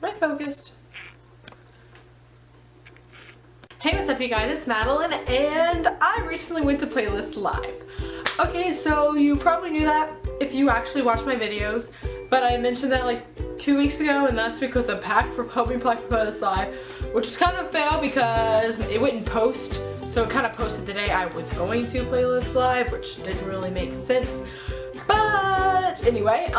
Am I focused? Hey, what's up you guys? It's Madeline and I recently went to Playlist Live. Okay, so you probably knew that if you actually watch my videos, but I mentioned that like 2 weeks ago, and that's because a pack for helped me play Playlist Live, which was kind of a fail because it wouldn't post, so it kind of posted the day I was going to Playlist Live, which didn't really make sense. But anyway,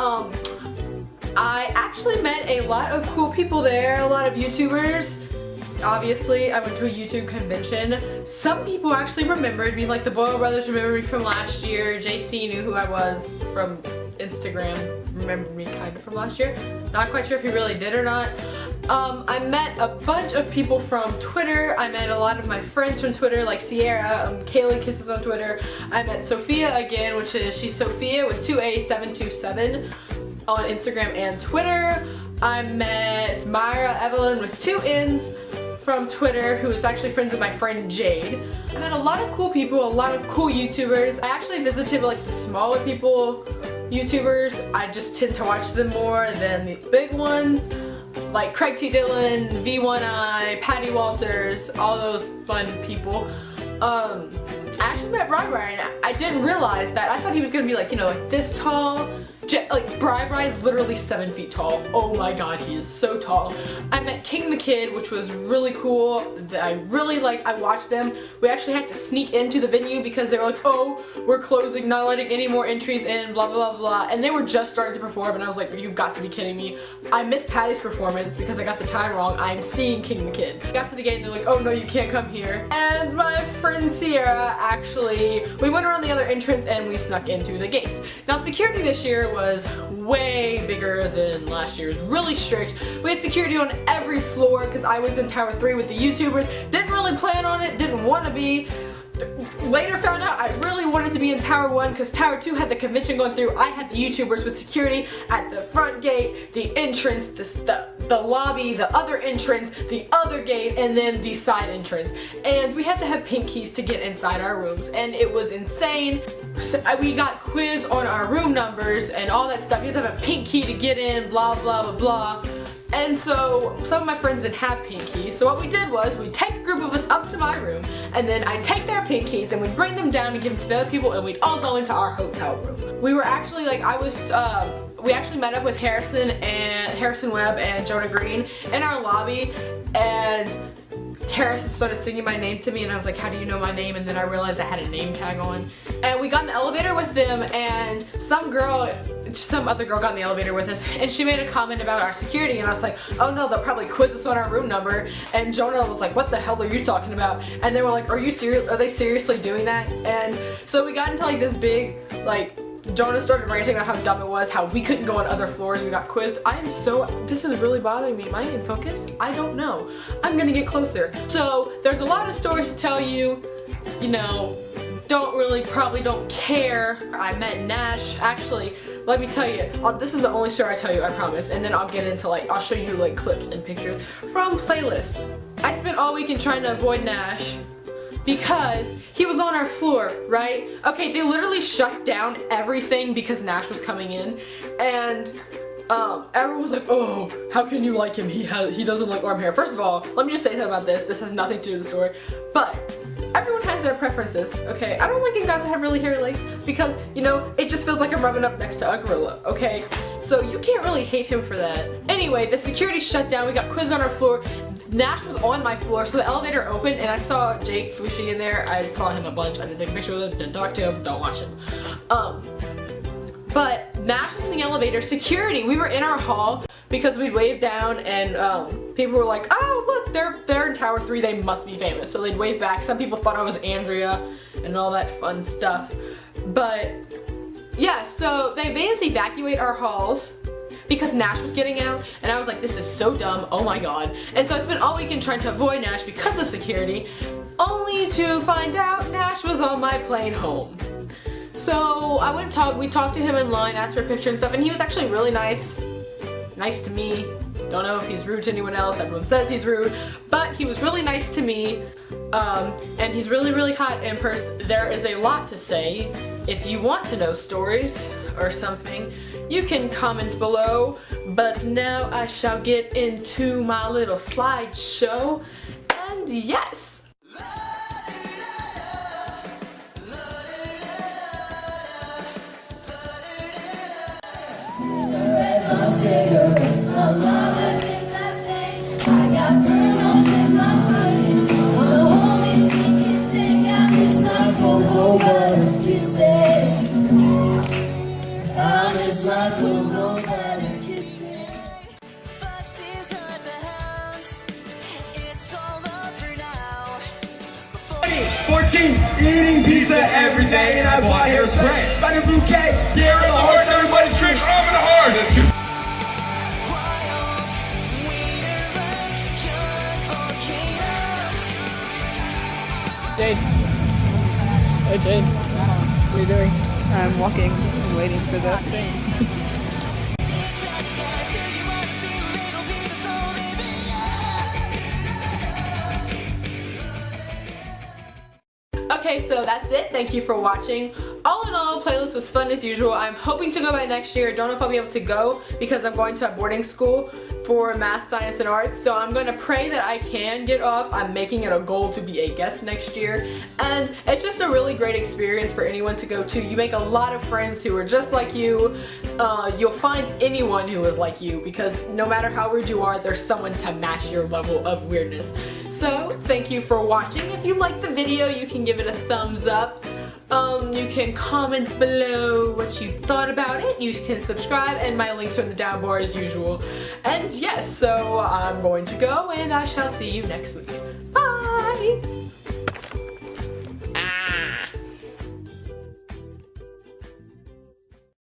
I actually met a lot of cool people there, a lot of YouTubers. Obviously, I went to a YouTube convention. Some people actually remembered me, like the Boyle brothers remembered me from last year. JC knew who I was from Instagram, remembered me kind of from last year. Not quite sure if he really did or not. I met a bunch of people from Twitter. I met a lot of my friends from Twitter, like Sierra, Kaylee Kisses on Twitter. I met Sophia again, which is, she's Sophia with 2A727 on Instagram and Twitter. I met Myra Evelyn with 2 N's from Twitter, who is actually friends with my friend Jade. I met a lot of cool people, a lot of cool YouTubers. I actually visited like the smaller people YouTubers. I just tend to watch them more than the big ones, like Craig T. Dillon, V1I, Patty Walters, all those fun people. I actually met Bri and I didn't realize that. I thought he was gonna be like, you know, like this tall. Like Bri is literally 7 feet tall. Oh my god, he is so tall. I met King the Kid, which was really cool. I really like. I watched them. We actually had to sneak into the venue because they were like, oh, we're closing, not letting any more entries in, blah blah blah blah. And they were just starting to perform, and I was like, you've got to be kidding me. I missed Patty's performance because I got the time wrong. I'm seeing King the Kid. I got to the gate and they're like, oh no, you can't come here. And my friend Sierra, actually, we went around the other entrance and we snuck into the gates. Now security this year was way bigger than last year. It was really strict. We had security on every floor because I was in Tower 3 with the YouTubers. Didn't really plan on it, didn't want to be. Later found out I really wanted to be in Tower 1 because Tower 2 had the convention going through. I had the YouTubers with security at the front gate, the entrance, the lobby, the other entrance, the other gate, and then the side entrance. And we had to have pink keys to get inside our rooms, and it was insane. So we got quiz on our room numbers and all that stuff. You have to have a pink key to get in, blah blah blah blah. And so some of my friends didn't have pink keys, so what we did was we'd take a group of us up to my room, and then I'd take their pink keys and we'd bring them down and give them to the other people, and we'd all go into our hotel room. We were actually like, we actually met up with Harrison Webb and Jonah Green in our lobby, and Harrison started singing my name to me, and I was like, how do you know my name? And then I realized I had a name tag on. And we got in the elevator with them, and some other girl got in the elevator with us, and she made a comment about our security, and I was like, oh no, they'll probably quiz us on our room number. And Jonah was like, what the hell are you talking about? And they were like, are you serious? Are they seriously doing that? And so we got into like this big, like, Jonah started ranting about how dumb it was, how we couldn't go on other floors, we got quizzed. this is really bothering me. Am I in focus? I don't know. I'm gonna get closer. So there's a lot of stories to tell you, you know, probably don't care. I met Nash. Actually, let me tell you, this is the only story I tell you, I promise, and then I'll get into like, I'll show you like clips and pictures from Playlist. I spent all weekend trying to avoid Nash because he was on our floor, right? Okay, they literally shut down everything because Nash was coming in, and everyone was like, oh, how can you like him? He doesn't like arm hair. First of all, let me just say something about this. This has nothing to do with the story, but everyone has their preferences, okay? I don't like guys that have really hairy legs because, you know, it just feels like I'm rubbing up next to a gorilla, okay? So you can't really hate him for that. Anyway, the security shut down. We got quizzed on our floor. Nash was on my floor, so the elevator opened, and I saw Jake Fushi in there. I saw him a bunch. I didn't take a picture with him, didn't talk to him, don't watch him. But Nash was in the elevator. Security, we were in our hall because we'd wave down, and people were like, oh look, they're in Tower 3, they must be famous. So they'd wave back. Some people thought I was Andrea and all that fun stuff. But yeah, so they made us evacuate our halls because Nash was getting out, and I was like, this is so dumb, oh my god. And so I spent all weekend trying to avoid Nash because of security, only to find out Nash was on my plane home. So I went and we talked to him in line, asked for a picture and stuff, and he was actually really nice to me. Don't know if he's rude to anyone else, everyone says he's rude, but he was really nice to me, and he's really hot in person. There is a lot to say. If you want to know stories or something, you can comment below. But now I shall get into my little slideshow. And yes! Eating pizza every day, and I bought hairspray. Find a bouquet, yeah, on the horse, everybody screams, I'm in the horse. Jade. Hey Jade. What are you doing? I'm walking and waiting for the thing. Okay, so that's it. Thank you for watching. All in all, playlist was fun as usual. I'm hoping to go by next year. Don't know if I'll be able to go because I'm going to a boarding school for math, science, and arts. So I'm going to pray that I can get off. I'm making it a goal to be a guest next year. And it's just a really great experience for anyone to go to. You make a lot of friends who are just like you. You'll find anyone who is like you because no matter how weird you are, there's someone to match your level of weirdness. So thank you for watching. If you liked the video, you can give it a thumbs up. You can comment below what you thought about it. You can subscribe, and my links are in the down bar as usual. And yes, so I'm going to go, and I shall see you next week. Bye!